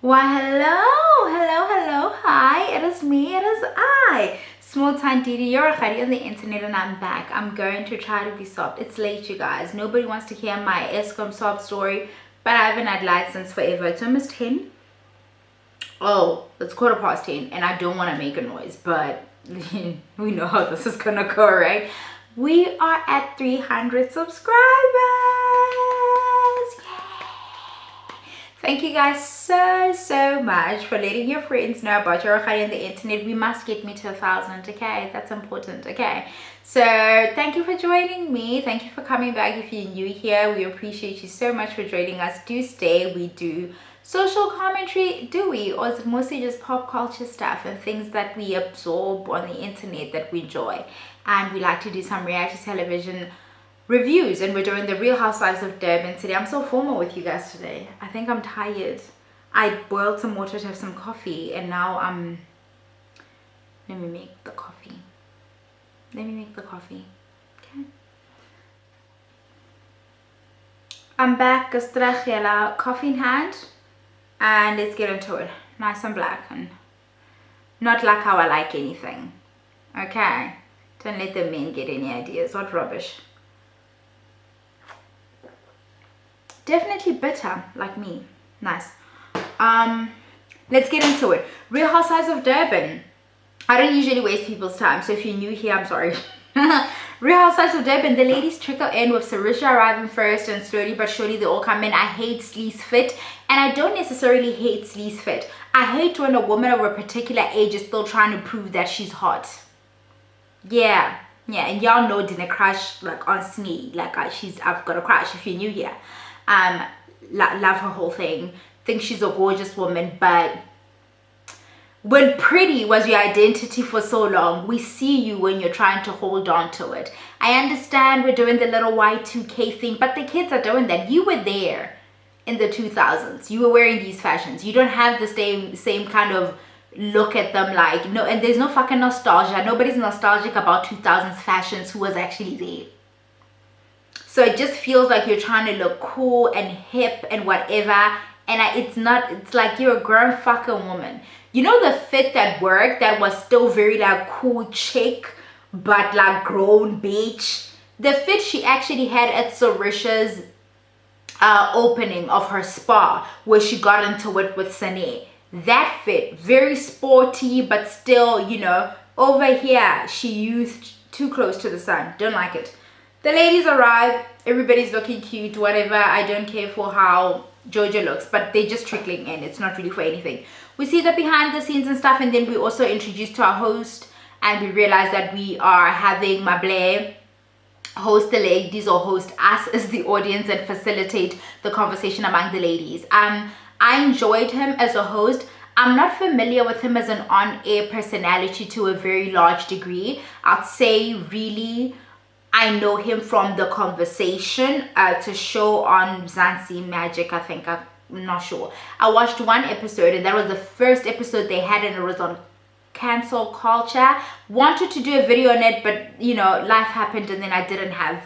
Why, hello, hi, it is me, it is I, Small Time Didi, you're a Khadi on the internet and I'm back. I'm going to try to be soft. It's late, you guys. Nobody wants to hear my Eskom sob story, but I haven't had light since forever. It's almost 10. Oh, it's 10:15 and I don't want to make a noise, but we know how this is gonna go, right? We are at 300 subscribers. Thank you guys so much for letting your friends know about your Khadi on the internet. We must get me to 1,000, okay? That's important, okay? So thank you for joining me. Thank you for coming back. If you're new here, we appreciate you so much for joining us. Do stay. We do social commentary, do we? Or is it mostly just pop culture stuff and things that we absorb on the internet that we enjoy? And we like to do some reality television reviews, and we're doing the Real Housewives of Durban today. I'm so formal with you guys today. I think I'm tired. I boiled some water to have some coffee, and now let me make the coffee. Okay. I'm back, coffee in hand, and let's get into it. Nice and black, and not like how I like anything. Okay, don't let the men get any ideas. What rubbish. Definitely bitter, like me. Nice. Let's get into it. Real Housewives of Durban. I don't usually waste people's time, so if you're new here, I'm sorry. Real Housewives of Durban. The ladies trickle in with Sarisha arriving first, and slowly but surely they all come in. I hate sleaze fit, and I don't necessarily hate sleaze fit. I hate when a woman of a particular age is still trying to prove that she's hot. Yeah, and y'all know didn't crush like on Snee. Like I've got a crush if you're new here. Love her whole thing, think she's a gorgeous woman, but when pretty was your identity for so long, we see you when you're trying to hold on to it. I understand we're doing the little Y2K thing, but the kids are doing that. You were there in the 2000s. You were wearing these fashions. You don't have the same kind of look at them, like, no, and there's no fucking nostalgia. Nobody's nostalgic about 2000s fashions who was actually there. So it just feels like you're trying to look cool and hip and whatever. And it's like you're a grown fucking woman. You know the fit that worked, that was still very like cool chick, but like grown bitch? The fit she actually had at Sarisha's opening of her spa, where she got into it with Sane. That fit, very sporty, but still, you know, over here, she used too close to the sun. Don't like it. The ladies arrive, everybody's looking cute, whatever. I don't care for how Jojo looks, but they're just trickling in. It's not really for anything. We see the behind the scenes and stuff, and then we also introduced to our host, and we realize that we are having Mable host the ladies, or host us as the audience, and facilitate the conversation among the ladies. I enjoyed him as a host. I'm not familiar with him as an on-air personality to a very large degree. I'd say really I know him from the conversation to show on Zanzi Magic, I think. I'm not sure. I watched one episode, and that was the first episode they had, and it was on cancel culture. Wanted to do a video on it, but you know, life happened, and then I didn't have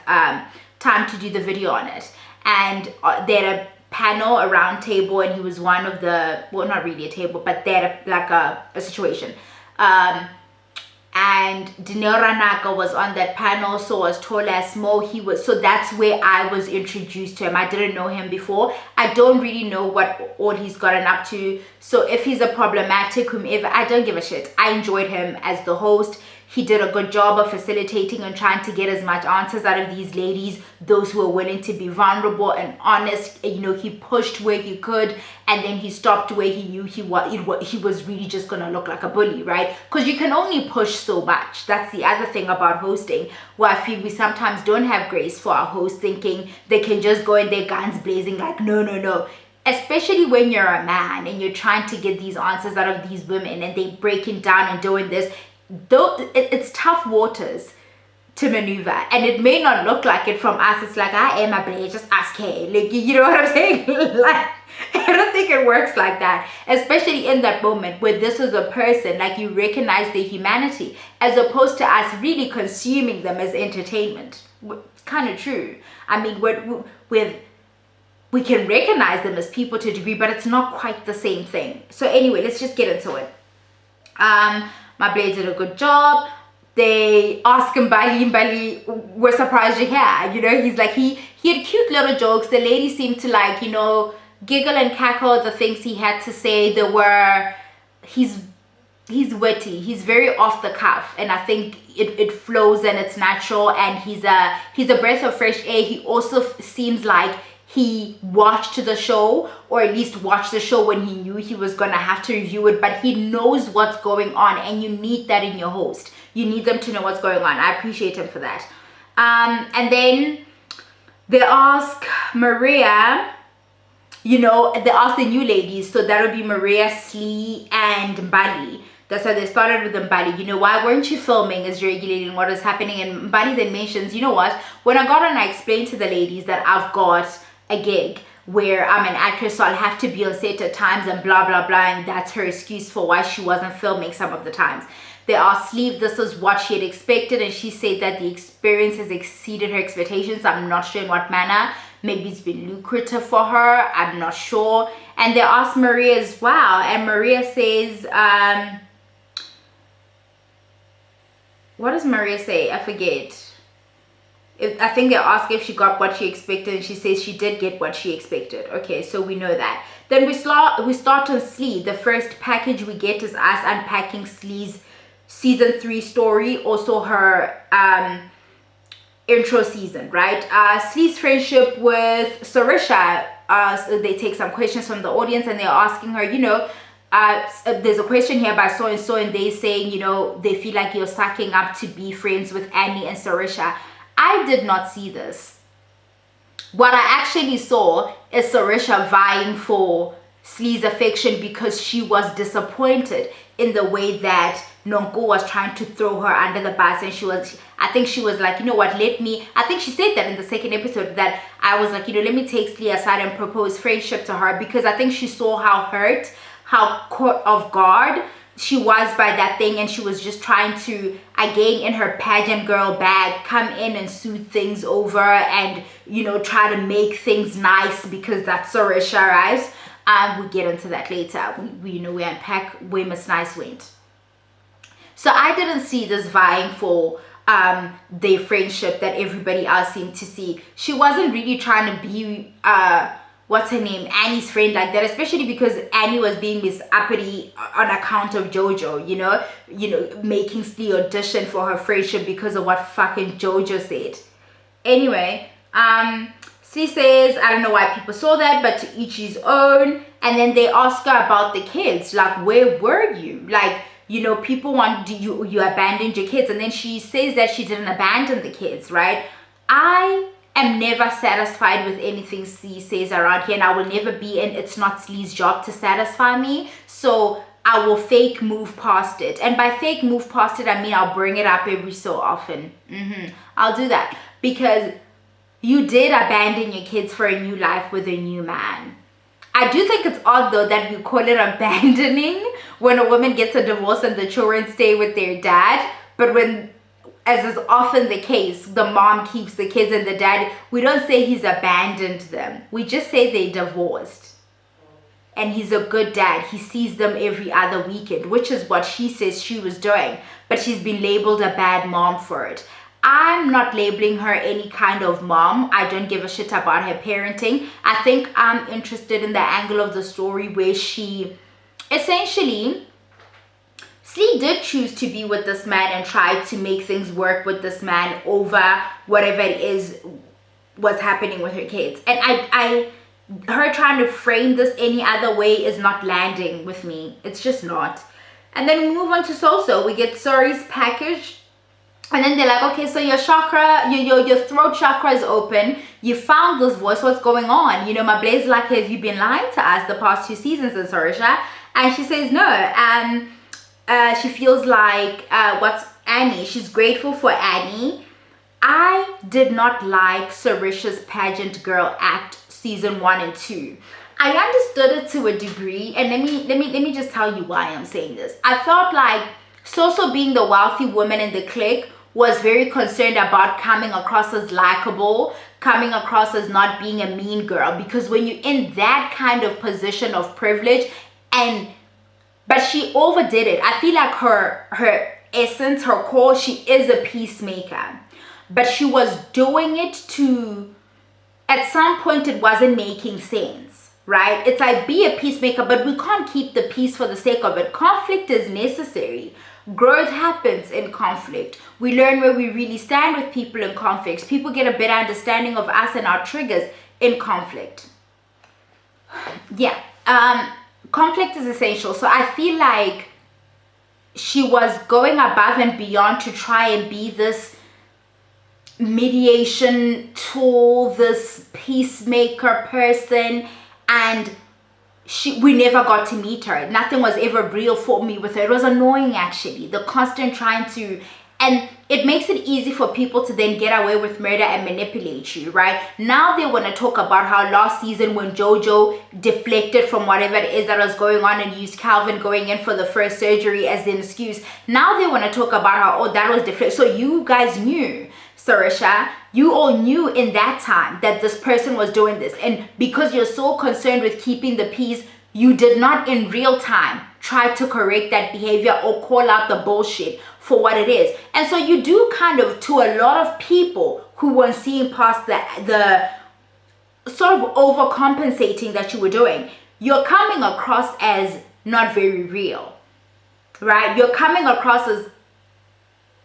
time to do the video on it. And they had a panel, a round table, and he was one of the, well, not really a table, but they had a situation. And Dinera Naka was on that panel, so was tall as Mo. So that's where I was introduced to him. I didn't know him before. I don't really know what all he's gotten up to. So if he's a problematic whomever, I don't give a shit. I enjoyed him as the host. He did a good job of facilitating and trying to get as much answers out of these ladies, those who are willing to be vulnerable and honest. You know, he pushed where he could, and then he stopped where he knew he was really just gonna look like a bully, right? Because you can only push so much. That's the other thing about hosting, where I feel we sometimes don't have grace for our hosts, thinking they can just go in there guns blazing, like no. Especially when you're a man and you're trying to get these answers out of these women, and they breaking down and doing this. Though it's tough waters to maneuver, and it may not look like it from us. It's like, I am a blade, just ask her. Like, you know what I'm saying? Like, I don't think it works like that, especially in that moment where this is a person, like, you recognize their humanity, as opposed to us really consuming them as entertainment. It's kind of true. I mean, with we can recognize them as people to a degree, but it's not quite the same thing. So anyway, let's just get into it. My Blade did a good job. They ask him, Bali, we're surprised you're here. You know, he's like, he had cute little jokes. The lady seemed to like, you know, giggle and cackle the things he had to say. He's witty, he's very off the cuff, and I think it flows and it's natural, and he's a breath of fresh air. He also seems like he watched the show, or at least watched the show when he knew he was gonna have to review it, but he knows what's going on, and you need that in your host. You need them to know what's going on. I appreciate him for that. And then they ask Maria, you know, they ask the new ladies, so that would be Maria, Slee, and Bali. That's how they started with Mbali. You know, why weren't you filming as regulating what is happening? And Mbali then mentions, you know what, when I got on, I explained to the ladies that I've got a gig where I'm an actress, so I'll have to be on set at times and blah, blah, blah. And that's her excuse for why she wasn't filming some of the times. They asked Slee if this was what she had expected, and she said that the experience has exceeded her expectations. I'm not sure in what manner. Maybe it's been lucrative for her. I'm not sure. And they asked Maria as well. And Maria says, what does Maria say? I forget. I think they asked if she got what she expected, and she says she did get what she expected. Okay, so we know that. Then we start on Slee. The first package we get is us unpacking Slee's season 3 story, also her intro season, right? Slee's friendship with Sarisha. So they take some questions from the audience, and they're asking her, you know, there's a question here by so and so, and they saying, you know, they feel like you're sucking up to be friends with Annie and Sarisha. I did not see this. What I actually saw is Sarisha vying for Slee's affection because she was disappointed in the way that Nonko was trying to throw her under the bus, and I think she was like, you know what, I think she said that in the second episode, that I was like, you know, let me take Slee aside and propose friendship to her, because I think she saw how caught off guard she was by that thing, and she was just trying to, again, in her pageant girl bag, come in and smooth things over and, you know, try to make things nice, because that's Sarisha, right? We get into that later. We you know, we unpack where Miss Nice went. So I didn't see this vying for their friendship that everybody else seemed to see. She wasn't really trying to be what's her name, Annie's friend like that, especially because Annie was being Miss Uppity on account of Jojo, you know, making Slee audition for her friendship because of what fucking Jojo said. Anyway, Slee says, I don't know why people saw that, but to each his own. And then they ask her about the kids, like, where were you? Like, you know, people want, you abandoned your kids. And then she says that she didn't abandon the kids, right? I am never satisfied with anything Slee says around here, and I will never be, and it's not Slee's job to satisfy me, so I will fake move past it. And by fake move past it, I mean I'll bring it up every so often. I'll do that, because you did abandon your kids for a new life with a new man. I do think it's odd though that we call it abandoning when a woman gets a divorce and the children stay with their dad, but when, as is often the case, the mom keeps the kids and the dad, we don't say he's abandoned them. We just say they divorced. And he's a good dad. He sees them every other weekend, which is what she says she was doing. But she's been labeled a bad mom for it. I'm not labeling her any kind of mom. I don't give a shit about her parenting. I think I'm interested in the angle of the story where she essentially, Slee did choose to be with this man and try to make things work with this man over whatever it is was happening with her kids. And her trying to frame this any other way is not landing with me. It's just not. And then we move on to Soso. We get Sori's package. And then they're like, okay, so your chakra, your throat chakra is open. You found this voice. What's going on? You know, my Blaze like, have you been lying to us the past 2 seasons in Sarisha? And she says no. She feels like, what's Annie? She's grateful for Annie. I did not like Sarisha's pageant girl act season 1 and 2. I understood it to a degree, and let me just tell you why I'm saying this. I felt like Soso, being the wealthy woman in the clique, was very concerned about coming across as likable, coming across as not being a mean girl, because when you're in that kind of position of privilege, but she overdid it. I feel like her essence, her core, she is a peacemaker, but she was doing it to, at some point it wasn't making sense, right? It's like, be a peacemaker, but we can't keep the peace for the sake of it. Conflict is necessary. Growth happens in conflict. We learn where we really stand with people in conflicts. People get a better understanding of us and our triggers in conflict. Yeah, conflict is essential. So I feel like she was going above and beyond to try and be this mediation tool, this peacemaker person, and we never got to meet her. Nothing was ever real for me with her. It was annoying, actually, the constant trying to, and it makes it easy for people to then get away with murder and manipulate you, right? Now they want to talk about how last season when Jojo deflected from whatever it is that was going on and used Calvin going in for the first surgery as an excuse. Now they want to talk about how, oh, that was deflected. So you guys knew, Sarisha, you all knew in that time that this person was doing this, and because you're so concerned with keeping the peace, you did not in real time try to correct that behavior or call out the bullshit for what it is. And so you do kind of, to a lot of people who weren't seeing past the sort of overcompensating that you were doing, you're coming across as not very real, right? You're coming across as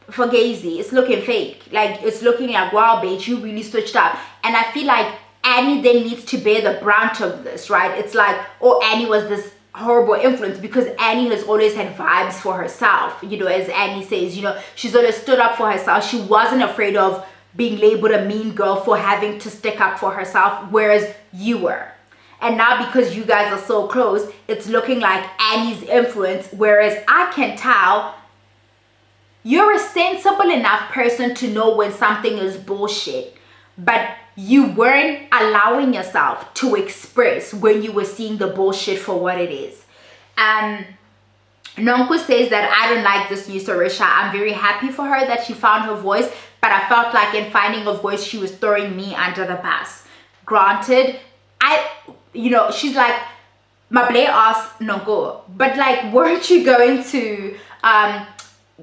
fugazi. It's looking fake. Like, it's looking like, wow, bitch, you really switched up. And I feel like Annie then needs to bear the brunt of this, right? It's like, oh, Annie was this horrible influence, because Annie has always had vibes for herself, you know, as Annie says, you know, she's always stood up for herself. She wasn't afraid of being labeled a mean girl for having to stick up for herself, whereas you were. And now because you guys are so close, it's looking like Annie's influence, whereas I can tell you're a sensible enough person to know when something is bullshit, but you weren't allowing yourself to express when you were seeing the bullshit for what it is. Nonku says that, I don't like this new Sarisha. I'm very happy for her that she found her voice, but I felt like in finding a voice, she was throwing me under the bus. Granted, she's like, Mable asked Nonku, but like, weren't you going to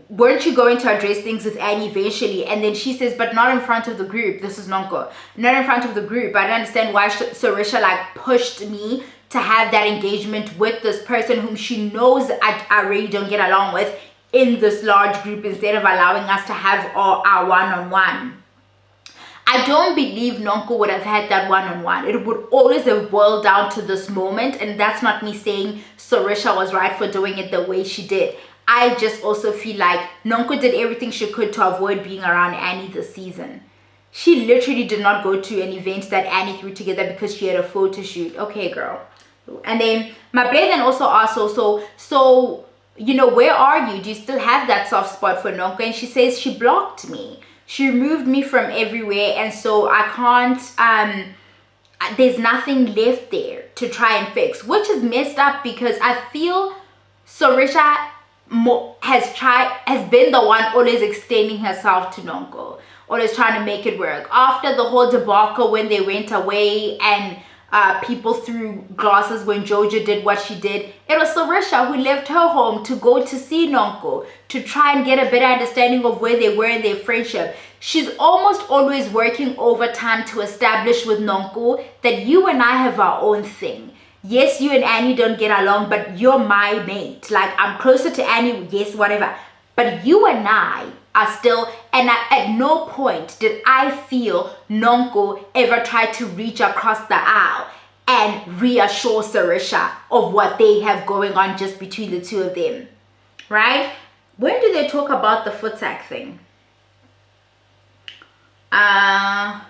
address things with Annie eventually? And then she says, but not in front of the group. This is Nonko. Not in front of the group. I don't understand why Sarisha like pushed me to have that engagement with this person whom she knows I really don't get along with in this large group, instead of allowing us to have our one-on-one. I don't believe Nonko would have had that one-on-one. It would always have boiled down to this moment, and that's not me saying Sarisha was right for doing it the way she did. I just also feel like Nonko did everything she could to avoid being around Annie this season. She literally did not go to an event that Annie threw together because she had a photo shoot. Okay, girl. And then Mable then also asked, so you know, where are you? Do you still have that soft spot for Nonko? And she says she blocked me. She removed me from everywhere, and so I can't, there's nothing left there to try and fix, which is messed up, because I feel Sarisha has been the one always extending herself to Nonko, always trying to make it work. After the whole debacle when they went away and people threw glasses when Jojo did what she did, it was Sarisha who left her home to go to see Nonko, to try and get a better understanding of where they were in their friendship. She's almost always working overtime to establish with Nonko that you and I have our own thing. Yes, you and Annie don't get along, but you're my mate. Like, I'm closer to Annie, yes, whatever. But you and I are still, and at no point did I feel Nonko ever try to reach across the aisle and reassure Sarisha of what they have going on just between the two of them, right? When do they talk about the footsack thing? Oh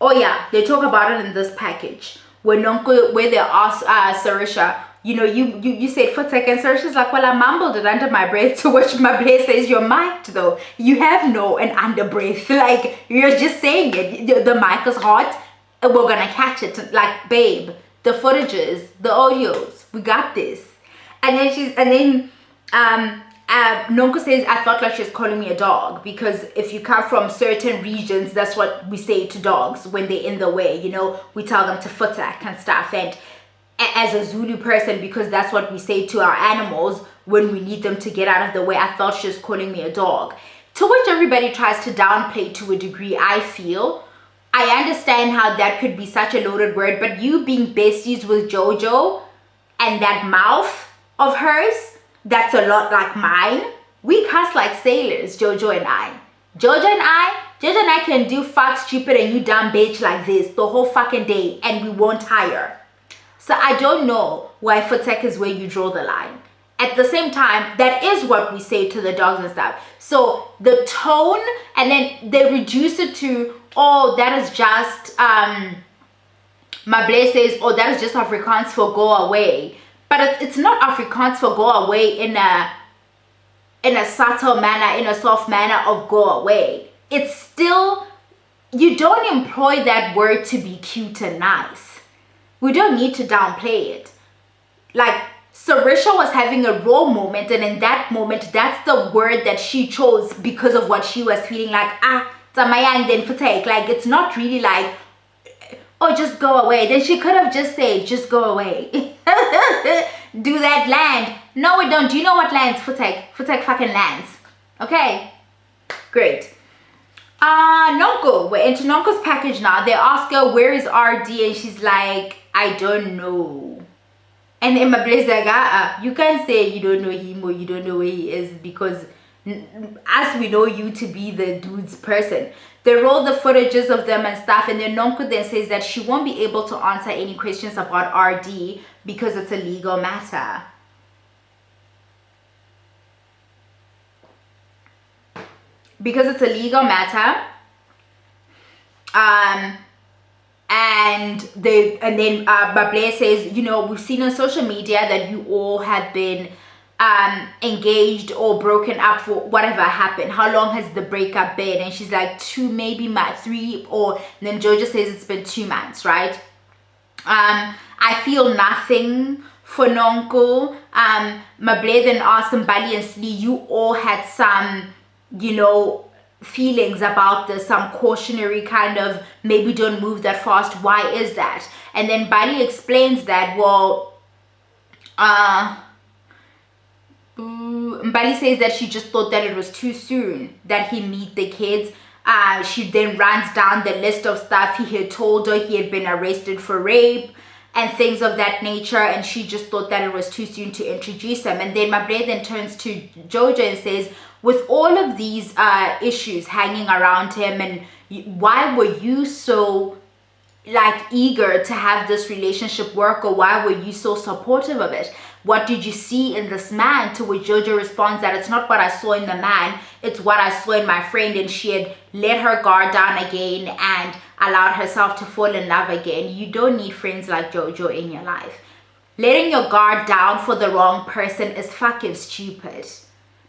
yeah, they talk about it in this package. Where they ask Sarisha, you know, you said footsack, and Sarisha's like, well, I mumbled it under my breath, to which Mable says, you're mic'd though. You have no an under breath. Like, you're just saying it. The mic is hot, and we're gonna catch it. Like, babe, the footages, the audios, we got this. And then Nonko says, I felt like she was calling me a dog, because if you come from certain regions, that's what we say to dogs when they're in the way, you know, we tell them to futak and stuff. And as a Zulu person, because that's what we say to our animals when we need them to get out of the way, I felt she was calling me a dog. To which everybody tries to downplay to a degree, I feel. I understand how that could be such a loaded word, but you being besties with JoJo and that mouth of hers, that's a lot like mine. We cuss like sailors, JoJo and I. JoJo and I can do fuck, stupid, and you dumb bitch like this the whole fucking day, and we won't tire. So I don't know why Futek is where you draw the line. At the same time, that is what we say to the dogs and stuff. So the tone, and then they reduce it to, oh, that is just, Mable says, oh, that is just Afrikaans for go away. But it's not Afrikaans for go away in a subtle manner, in a soft manner of go away. It's still, you don't employ that word to be cute and nice. We don't need to downplay it. Like, Sarisha was having a raw moment, and in that moment, that's the word that she chose because of what she was feeling like, Tamayang then Futek. Like, it's not really like, oh, just go away. Then she could have just said, just go away. Do that land. No, we don't. Do you know what lands? Futek. Futek fucking lands. Okay. Great. Nonko. We're into Nonko's package now. They ask her, where is RD? And she's like, I don't know. And Emma Blaze like, you can't say you don't know him or you don't know where he is, because as we know you to be the dude's person. They roll the footages of them and stuff, and then Nonko then says that she won't be able to answer any questions about RD because it's a legal matter. Because it's a legal matter. And then Bable says, you know, we've seen on social media that you all have been engaged or broken up for whatever happened. How long has the breakup been? And she's like 2, maybe 3, or then Georgia says it's been 2 months, right? I feel nothing for Nonko. Mable then asked Mbali and Slee, you all had some, you know, feelings about this, some cautionary kind of, maybe don't move that fast. Why is that? And then Bali explains that, well, Mbali says that she just thought that it was too soon that he meet the kids. She then runs down the list of stuff he had told her. He had been arrested for rape and things of that nature, and she just thought that it was too soon to introduce him. And then Mable then turns to Jojo and says, with all of these issues hanging around him, and why were you so like eager to have this relationship work, or why were you so supportive of it? What did you see in this man? To which Jojo responds that it's not what I saw in the man, it's what I saw in my friend, and she had let her guard down again and allowed herself to fall in love again. You don't need friends like Jojo in your life. Letting your guard down for the wrong person is fucking stupid.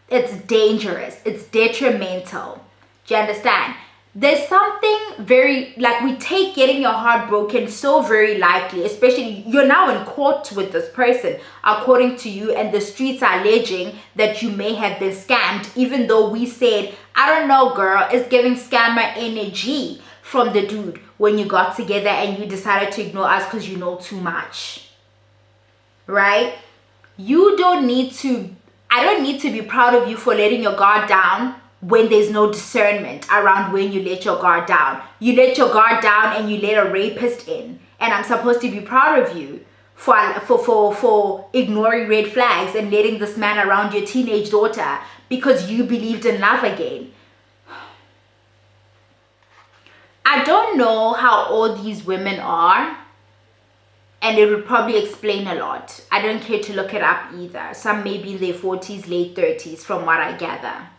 It's dangerous. It's detrimental. Do you understand? There's something very, like, we take getting your heart broken so very lightly, especially you're now in court with this person, according to you, and the streets are alleging that you may have been scammed, even though we said, I don't know, girl, it's giving scammer energy from the dude when you got together and you decided to ignore us because you know too much. Right? You don't need to, I don't need to be proud of you for letting your guard down when there's no discernment around when you let your guard down. You let your guard down and you let a rapist in, and I'm supposed to be proud of you for ignoring red flags and letting this man around your teenage daughter because you believed in love again. I don't know how old these women are, and it would probably explain a lot. I don't care to look it up either. Some may be in their 40s, late 30s, from what I gather.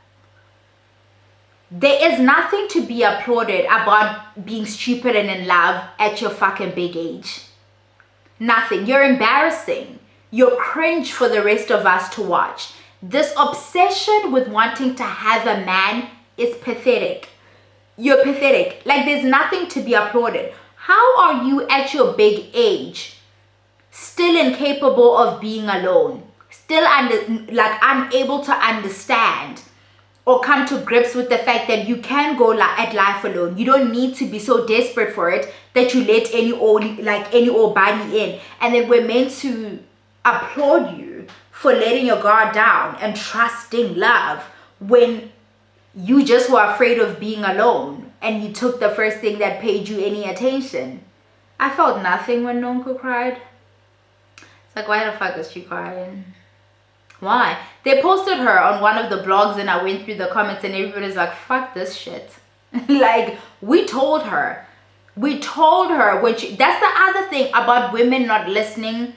There is nothing to be applauded about being stupid and in love at your fucking big age. Nothing. You're embarrassing. You're cringe for the rest of us to watch. This obsession with wanting to have a man is pathetic. You're pathetic. Like, there's nothing to be applauded. How are you at your big age still incapable of being alone? still unable to understand or come to grips with the fact that you can go at life alone. You don't need to be so desperate for it that you let any old body in. And then we're meant to applaud you for letting your guard down and trusting love when you just were afraid of being alone and you took the first thing that paid you any attention. I felt nothing when Nonko cried. It's like, why the fuck is she crying? Why? They posted her on one of the blogs and I went through the comments and everybody's like, fuck this shit. Like, we told her when that's the other thing about women not listening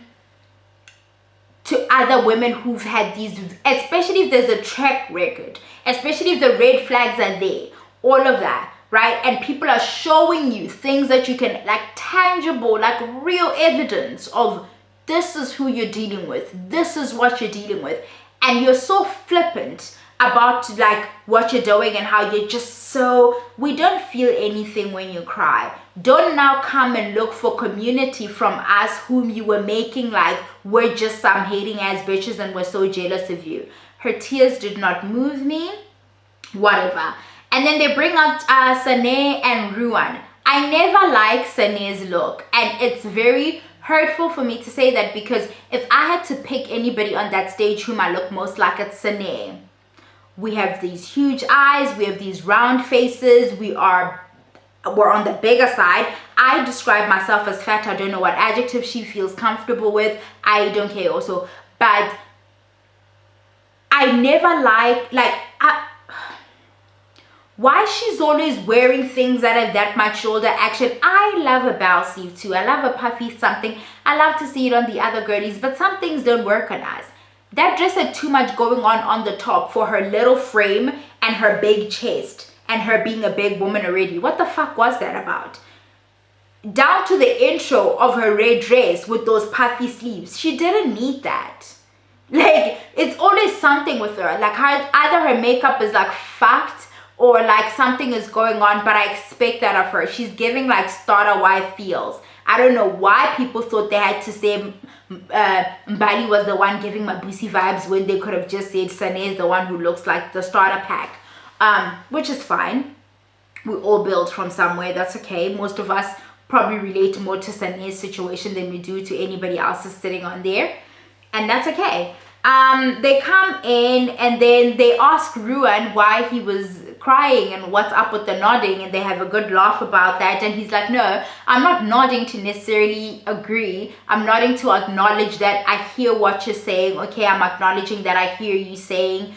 to other women who've had these, especially if there's a track record, especially if the red flags are there, all of that, right? And people are showing you things that you can, like tangible, like real evidence of this is who you're dealing with, this is what you're dealing with, and you're so flippant about like what you're doing and how you're just so, we don't feel anything when you cry. Don't now come and look for community from us whom you were making like we're just some hating ass bitches and we're so jealous of you. Her tears did not move me, whatever. And then they bring up Sane and Ruan. I never like Sane's look, and it's very hurtful for me to say that, because if I had to pick anybody on that stage whom I look most like, it's Sane. We have these huge eyes, we have these round faces, we're on the bigger side. I describe myself as fat. I don't know what adjective she feels comfortable with. I don't care also. But I never why she's always wearing things that have that much shoulder action. I love a bow sleeve too. I love a puffy something. I love to see it on the other girlies, but some things don't work on us. That dress had too much going on the top for her little frame and her big chest and her being a big woman already. What the fuck was that about? Down to the intro of her red dress with those puffy sleeves. She didn't need that. Like, it's always something with her. Like, either her makeup is like fucked or like something is going on, but I expect that of her. She's giving like starter wife feels. I don't know why people thought they had to say Mbali was the one giving Mabusi vibes when they could have just said Sane is the one who looks like the starter pack. Which is fine. We all built from somewhere. That's okay. Most of us probably relate more to Sane's situation than we do to anybody else's sitting on there. And that's okay. They come in and then they ask Ruan why he was crying and what's up with the nodding, and they have a good laugh about that, and he's like, no, I'm not nodding to necessarily agree, I'm nodding to acknowledge that I hear what you're saying. Okay, I'm acknowledging that I hear you saying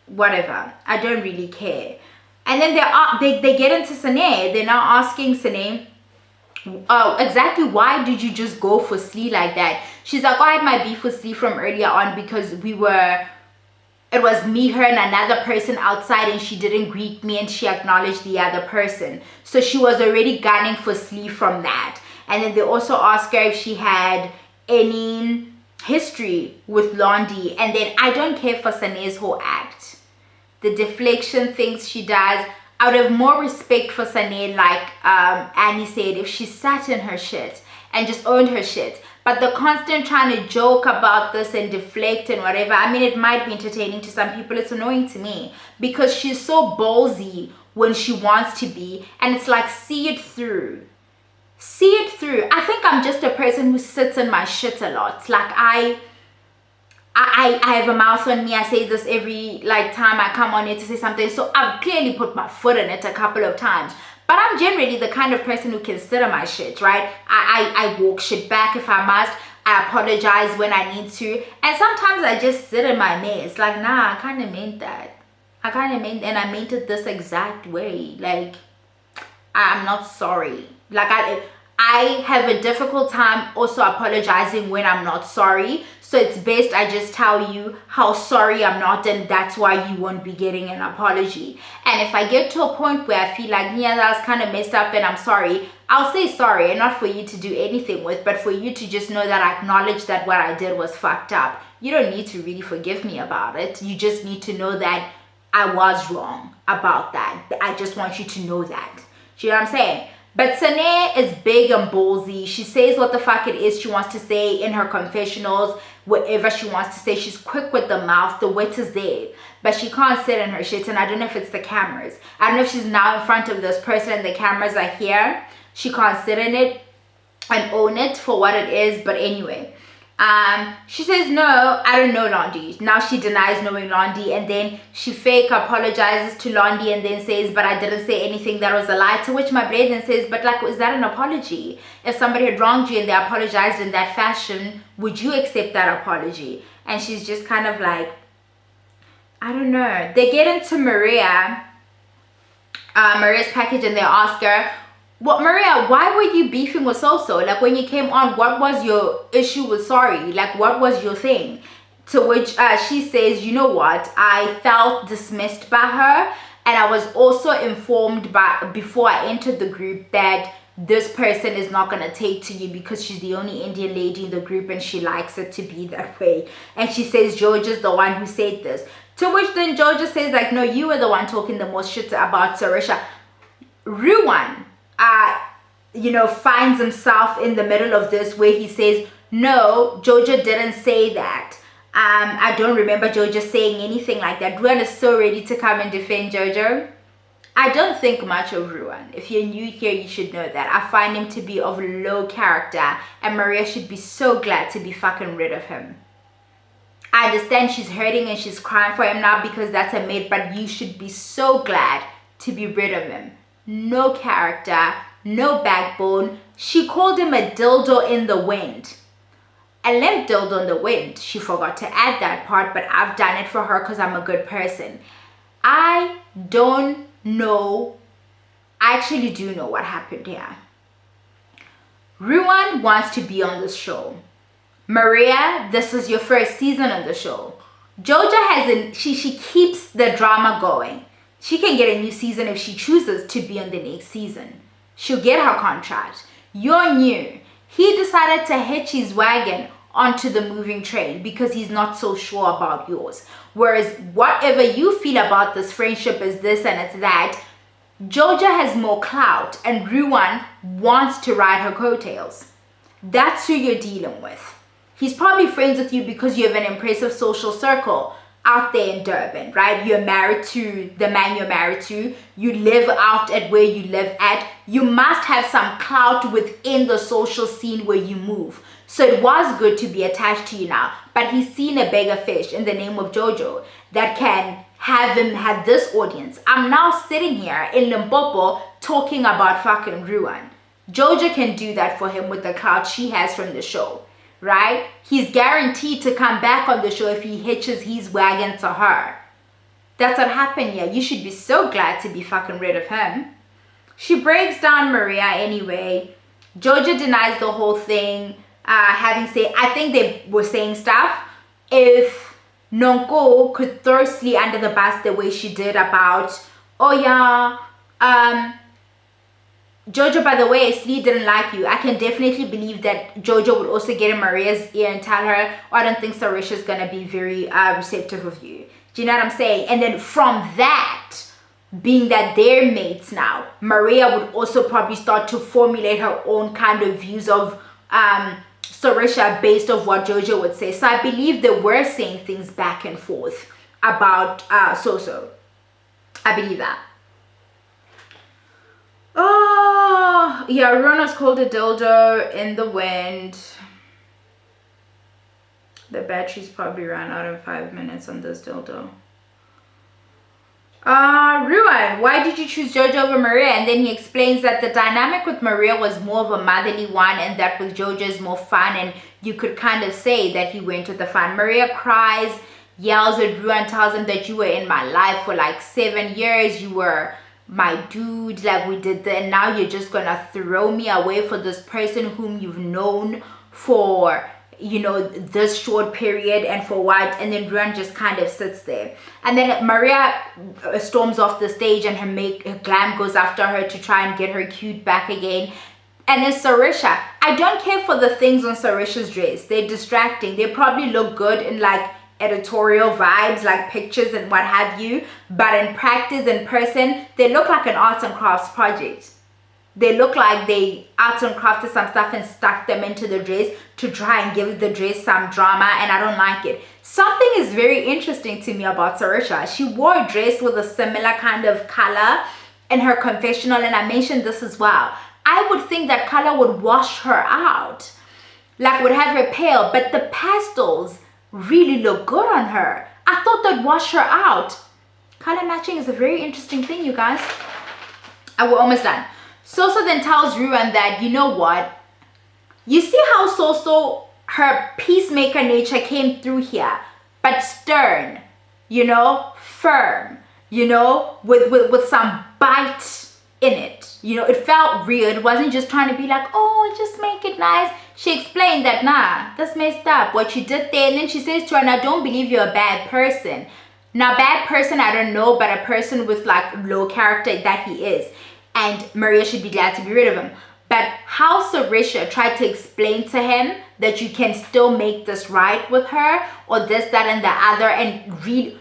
whatever, I don't really care. And then they get into Sane. They're now asking Sane, oh, exactly why did you just go for Slee like that? She's like, oh, I had my beef with Slee from earlier on because it was me, her, and another person outside, and she didn't greet me and she acknowledged the other person. So she was already gunning for Slee from that. And then they also asked her if she had any history with Londi. And then I don't care for Sane's whole act. The deflection things she does, out of more respect for Sane, like Annie said, if she sat in her shit and just owned her shit. But the constant trying to joke about this and deflect and whatever, I mean, it might be entertaining to some people. It's annoying to me because she's so ballsy when she wants to be. And it's like, see it through. See it through. I think I'm just a person who sits in my shit a lot. Like I have a mouth on me. I say this every time I come on here to say something. So I've clearly put my foot in it a couple of times. But I'm generally the kind of person who can sit on my shit, right? I walk shit back if I must. I apologize when I need to. And sometimes I just sit in my mess. Like, nah, I kind of meant that. And I meant it this exact way. Like, I'm not sorry. Like, I have a difficult time also apologizing when I'm not sorry. So it's best I just tell you how sorry I'm not, and that's why you won't be getting an apology. And if I get to a point where I feel like, yeah, that was kind of messed up and I'm sorry, I'll say sorry, and not for you to do anything with, but for you to just know that I acknowledge that what I did was fucked up. You don't need to really forgive me about it. You just need to know that I was wrong about that. I just want you to know that. Do you know what I'm saying? But Sane is big and ballsy. She says what the fuck it is she wants to say in her confessionals, whatever she wants to say. She's quick with the mouth. The wit is there. But she can't sit in her shit. And I don't know if it's the cameras. I don't know if she's now in front of this person and the cameras are here. She can't sit in it and own it for what it is. But anyway. She says, no, I don't know Londi. Now she denies knowing Londi, and then she fake apologizes to Londi and then says, but I didn't say anything that was a lie. To which my brethren says, but like, is that an apology? If somebody had wronged you and they apologized in that fashion, would you accept that apology? And she's just kind of like, I don't know. They get into Maria's package and they ask her, what, Maria, why were you beefing with So-So? Like, when you came on, what was your issue with Sorry? Like, what was your thing? To which she says, you know what? I felt dismissed by her. And I was also informed before I entered the group that this person is not going to take to you because she's the only Indian lady in the group and she likes it to be that way. And she says, Georgia's the one who said this. To which then Georgia says, like, no, you were the one talking the most shit about Sarisha. Ruan finds himself in the middle of this where he says, no, Jojo didn't say that. I don't remember Jojo saying anything like that. Ruan is so ready to come and defend Jojo. I don't think much of Ruan. If you're new here, you should know that. I find him to be of low character, and Maria should be so glad to be fucking rid of him. I understand she's hurting and she's crying for him now because that's a mate, but you should be so glad to be rid of him. No character, no backbone. She called him a dildo in the wind. A limp dildo in the wind. She forgot to add that part, but I've done it for her because I'm a good person. I don't know. I actually do know what happened here. Ruan wants to be on this show. Maria, this is your first season on the show. Jojo hasn't, she keeps the drama going. She can get a new season if she chooses to be on the next season. She'll get her contract. You're new. He decided to hitch his wagon onto the moving train because he's not so sure about yours. Whereas whatever you feel about this friendship is this and it's that, Jojo has more clout and Ruan wants to ride her coattails. That's who you're dealing with. He's probably friends with you because you have an impressive social circle out there in Durban, right? You're married to the man you're married to. You live out at where you live at. You must have some clout within the social scene where you move. So it was good to be attached to you now. But he's seen a bigger fish in the name of Jojo that can have him have this audience. I'm now sitting here in Limpopo talking about fucking Ruan. Jojo can do that for him with the clout she has from the show. Right? He's guaranteed to come back on the show if he hitches his wagon to her. That's what happened here. You should be so glad to be fucking rid of him. She breaks down Maria anyway. Jojo denies the whole thing. Having said, I think they were saying stuff. If Nonko could throw Slee under the bus the way she did about, oh yeah, Jojo, by the way, Slee didn't like you. I can definitely believe that Jojo would also get in Maria's ear and tell her, oh, I don't think Sarisha's going to be very receptive of you. Do you know what I'm saying? And then from that, being that they're mates now, Maria would also probably start to formulate her own kind of views of Sarisha based off what Jojo would say. So I believe they were saying things back and forth about So-So. I believe that. Oh, yeah, Rona's called a dildo in the wind. The battery's probably ran out in 5 minutes on this dildo. Ruan, why did you choose Jojo over Maria? And then he explains that the dynamic with Maria was more of a motherly one and that with Jojo is more fun, and you could kind of say that he went with the fun. Maria cries, yells at Ruan, tells him that you were in my life for like 7 years. You were my dude, like we did that, and now you're just gonna throw me away for this person whom you've known for, you know, this short period, and for what? And then Ruan just kind of sits there, and then Maria storms off the stage and her glam goes after her to try and get her cute back again. And then Sarisha, I don't care for the things on Sarisha's dress. They're distracting. They probably look good in like editorial vibes, like pictures and what have you, but in practice, in person, they look like an arts and crafts project. they look like they art and crafted some stuff and stuck them into the dress to try and give the dress some drama, and I don't like it. Something is very interesting to me about Sarisha. She wore a dress with a similar kind of color in her confessional, and I mentioned this as well. I would think that color would wash her out, like would have her pale, but the pastels really look good on her. I thought they'd wash her out. Color matching is a very interesting thing, you guys. And we're almost done. Soso then tells Ruan that, you know what? You see how Soso, her peacemaker nature came through here, but stern, you know, firm, you know, with some bite in it. You know, it felt real. It wasn't just trying to be like, oh, just make it nice. She explained that, nah, that's messed up, what you did there. And then she says to her, now don't believe you're a bad person. Now, bad person, I don't know, but a person with like low character that he is. And Maria should be glad to be rid of him. But how Sarisha tried to explain to him that you can still make this right with her, or this, that, and the other, and read,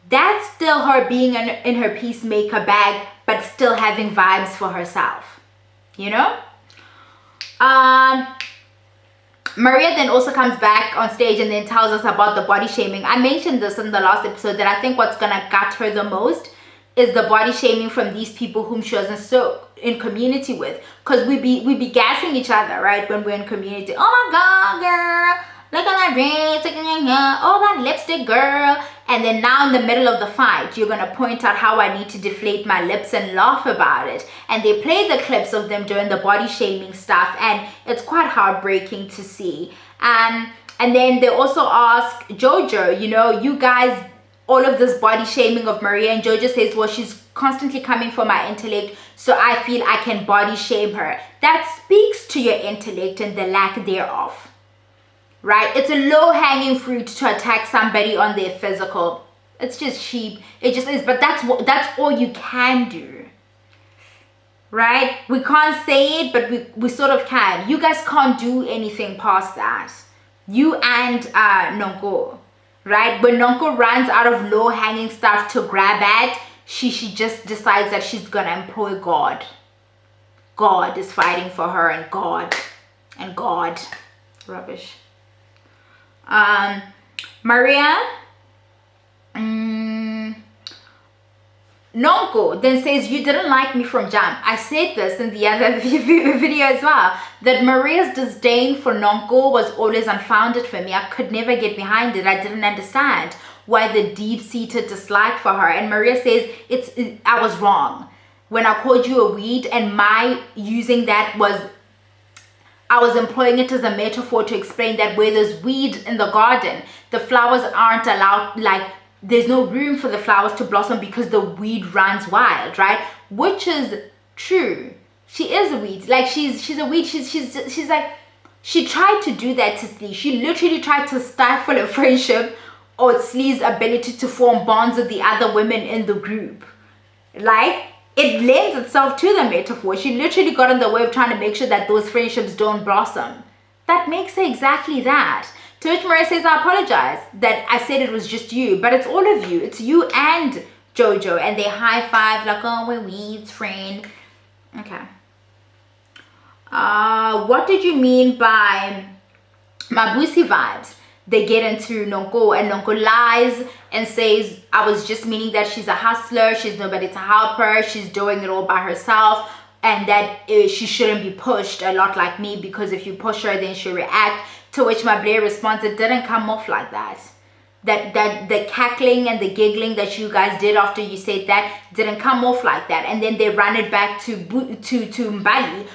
that's still her being in her peacemaker bag, but still having vibes for herself, you know? Maria then also comes back on stage and then tells us about the body shaming. I mentioned this in the last episode that I think what's gonna gut her the most is the body shaming from these people whom she wasn't so in community with, because we be gassing each other, right, when we're in community. Oh my god, girl, look at my dress, look at my hair, oh, that lipstick, girl. And then now in the middle of the fight, you're gonna point out how I need to deflate my lips and laugh about it. And they play the clips of them doing the body shaming stuff, and it's quite heartbreaking to see. And then they also ask Jojo, you know, you guys, all of this body shaming of Maria, and Jojo says, well, she's constantly coming for my intellect, so I feel I can body shame her. That speaks to your intellect and the lack thereof, right? It's a low-hanging fruit to attack somebody on their physical. It's just cheap. It just is, but that's all you can do, right? We can't say it, but we sort of can. You guys can't do anything past that. You and Nonko. Right? When Nonko runs out of low-hanging stuff to grab at, she just decides that she's gonna employ God. God is fighting for her, and God. Rubbish. Maria, Nonko then says, you didn't like me from jump. I said this in the other video as well, that Maria's disdain for Nonko was always unfounded for me. I could never get behind it. I didn't understand why the deep-seated dislike for her. And Maria says, I was wrong when I called you a weed, and my using that was, I was employing it as a metaphor to explain that where there's weed in the garden, the flowers aren't allowed, like, there's no room for the flowers to blossom because the weed runs wild, right? Which is true. She is a weed. Like, she's a weed. She's like, she tried to do that to Slee. She literally tried to stifle a friendship or Slee's ability to form bonds with the other women in the group. Like, it lends itself to the metaphor. She literally got in the way of trying to make sure that those friendships don't blossom. That makes her exactly that. To which Maria says, I apologize that I said it was just you, but it's all of you. It's you and Jojo. And they high five like, oh, we're weeds, friend. Okay. What did you mean by Mabusi vibes? They get into Nonko, and Nonko lies and says, I was just meaning that she's a hustler. She's nobody to help her. She's doing it all by herself. And that she shouldn't be pushed a lot like me, because if you push her, then she'll react. To which my Blair responds, it didn't come off like that. That the cackling and the giggling that you guys did after you said that didn't come off like that. And then they run it back to Mbali.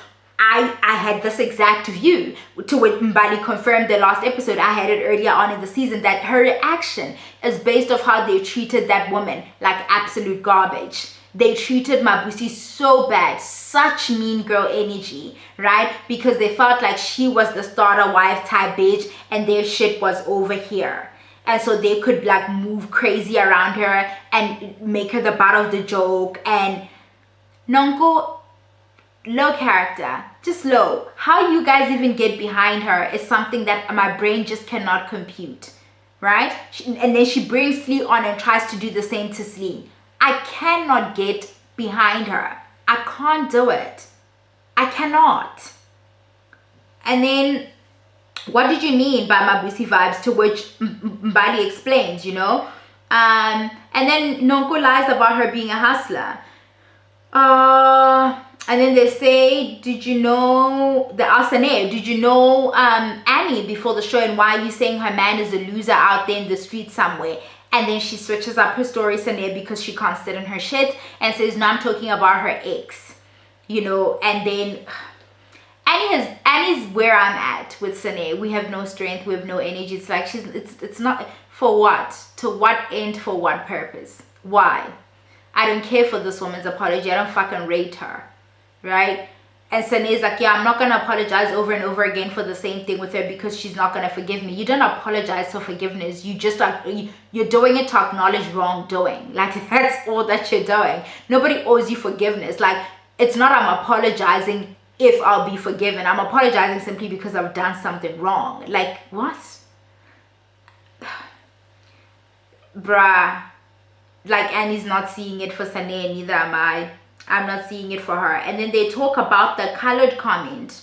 I had this exact view, to which Mbali confirmed the last episode. I had it earlier on in the season, that her reaction is based off how they treated that woman like absolute garbage. They treated Mabusi so bad, such mean girl energy, right? Because they felt like she was the starter wife type bitch and their shit was over here. And so they could like move crazy around her and make her the butt of the joke. And Nonko, low character, just low. How you guys even get behind her is something that my brain just cannot compute, right? And then she brings Slee on and tries to do the same to Slee. I cannot get behind her. I can't do it. I cannot. And then, what did you mean by Mabusi vibes? To which Mbali explains, you know. And then Nonko lies about her being a hustler. And then they say, did you know the Asane? Did you know Annie before the show? And why are you saying her man is a loser out there in the street somewhere? And then she switches up her story, Sane, because she can't sit in her shit and says, no, I'm talking about her ex. You know, and then Annie's where I'm at with Sane. We have no strength, we have no energy. It's like it's not for what? To what end, for what purpose? Why? I don't care for this woman's apology. I don't fucking rate her. Right? And Sane's like, yeah, I'm not gonna apologize over and over again for the same thing with her because she's not gonna forgive me. You don't apologize for forgiveness. You just you're doing it to acknowledge wrongdoing. Like, that's all that you're doing. Nobody owes you forgiveness. Like, it's not I'm apologizing if I'll be forgiven. I'm apologizing simply because I've done something wrong. Like, what? Bruh. Like, Annie's not seeing it for Sane, and neither am I. I'm not seeing it for her. And then they talk about the colored comment.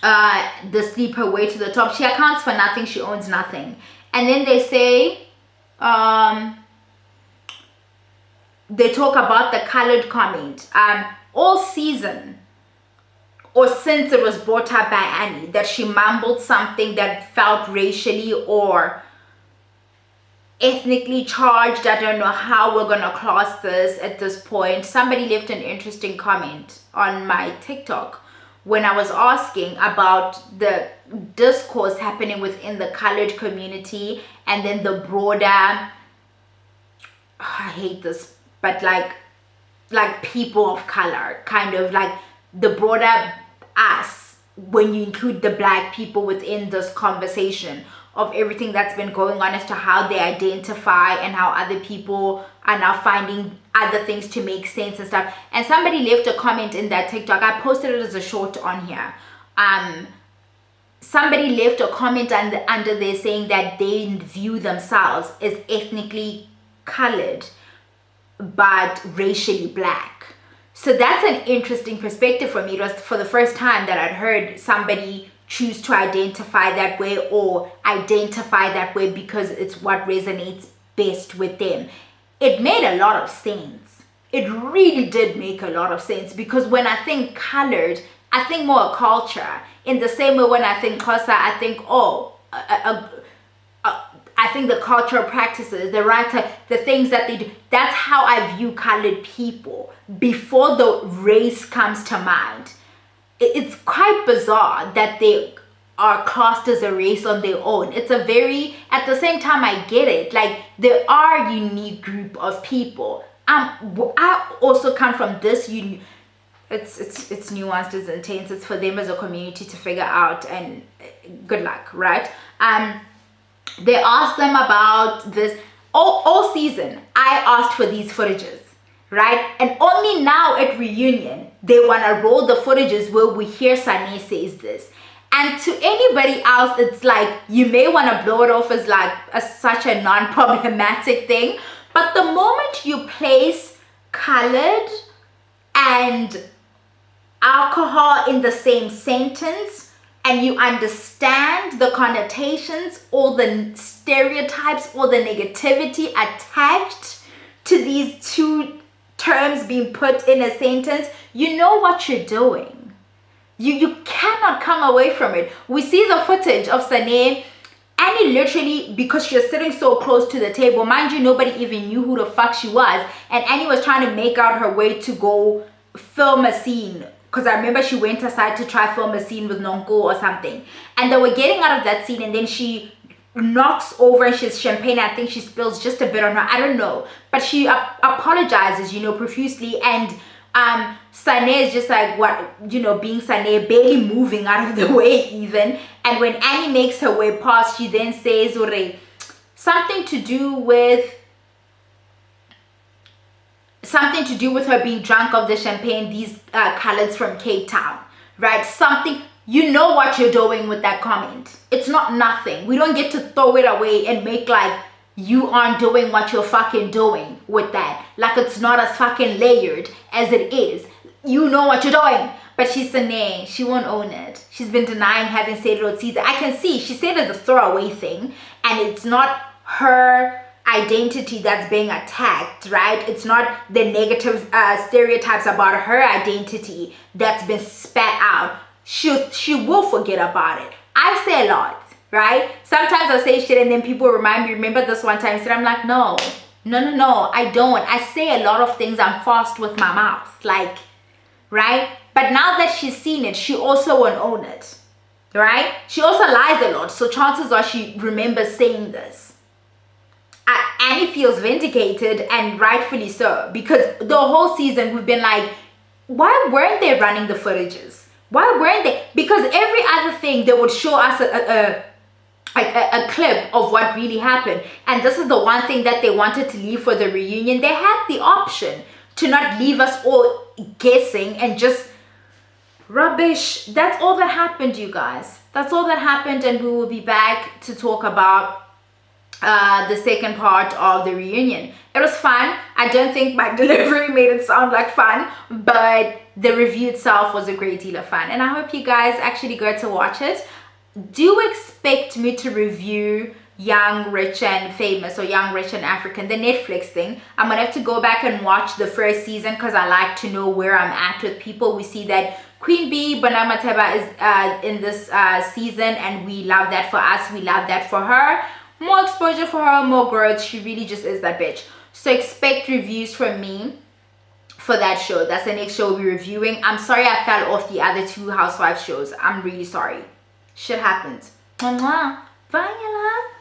The sleep her way to the top. She accounts for nothing. She owns nothing. And then they say, they talk about the colored comment. All season, or since it was brought up by Annie, that she mumbled something that felt racially or ethnically charged. I don't know how we're gonna class this at this point. Somebody left an interesting comment on my TikTok when I was asking about the discourse happening within the colored community and then the broader, I hate this, but like people of color, kind of like the broader us, when you include the black people within this conversation of everything that's been going on as to how they identify and how other people are now finding other things to make sense and stuff. And somebody left a comment in that TikTok. I posted it as a short on here. Somebody left a comment under there saying that they view themselves as ethnically colored but racially black. So that's an interesting perspective for me. It was for the first time that I'd heard somebody choose to identify that way, or identify that way because it's what resonates best with them. It made a lot of sense. It really did make a lot of sense, because when I think colored, I think more culture. In the same way when I think Xhosa, I think, I think the cultural practices, the writer, the things that they do. That's how I view colored people before the race comes to mind. It's quite bizarre that they are classed as a race on their own. It's a very, at the same time, I get it. Like, they are a unique group of people. I also come from this it's nuanced, it's intense. It's for them as a community to figure out, and good luck, right? They asked them about this all season. I asked for these footages, right? And only now at reunion, they want to roll the footages where we hear Sane says this. And to anybody else, it's like, you may want to blow it off as like such a non-problematic thing. But the moment you place colored and alcohol in the same sentence, and you understand the connotations or the stereotypes or the negativity attached to these two terms being put in a sentence, you know what you're doing. You cannot come away from it. We see the footage of Sane. Annie literally, because she was sitting so close to the table, mind you, nobody even knew who the fuck she was. And Annie was trying to make out her way to go film a scene. Because I remember she went aside to try film a scene with Nonko or something. And they were getting out of that scene, and then she knocks over and she's champagne. I think she spills just a bit on her. I don't know. But she apologizes, profusely. And Sane is just like, what, being Sane, barely moving out of the way even. And when Annie makes her way past, she then says, something to do with her being drunk of the champagne, these colors from Cape Town, right? Something, you know what you're doing with that comment. It's not nothing. We don't get to throw it away and make like you aren't doing what you're fucking doing with that. Like, it's not as fucking layered as it is. you know what you're doing. But she's Sine. She won't own it. She's been denying having said it on season. I can see. She said it's a throwaway thing. And it's not her identity that's being attacked, right? It's not the negative stereotypes about her identity that's been spat out. She will forget about it. I say a lot, right? Sometimes I say shit and then people remind me, remember this one time I said, I'm like, no, I don't. I say a lot of things. I'm fast with my mouth, like, right? But now that she's seen it, she also won't own it, right? She also lies a lot, so chances are she remembers saying this. Annie feels vindicated, and rightfully so, because the whole season we've been like, why weren't they running the footages? Why weren't they? Because every other thing they would show us a clip of what really happened, and this is the one thing that they wanted to leave for the reunion. They had the option to not leave us all guessing and just rubbish. That's all that happened, you guys. That's all that happened, and we will be back to talk about the second part of the reunion. It was fun. I don't think my delivery made it sound like fun, but the review itself was a great deal of fun, and I hope you guys actually go to watch it. Do expect me to review Young, Rich and Famous, or Young, Rich and African, the Netflix thing. I'm gonna have to go back and watch the first season because I like to know where I'm at with people. We see that Queen Bee Bonamateba is in this season, and we love that for us. We love that for her. More exposure for her, more growth. She really just is that bitch. So expect reviews from me for that show. That's the next show we'll be reviewing. I'm sorry I fell off the other two Housewives shows. I'm really sorry. Shit happens. Bye, love.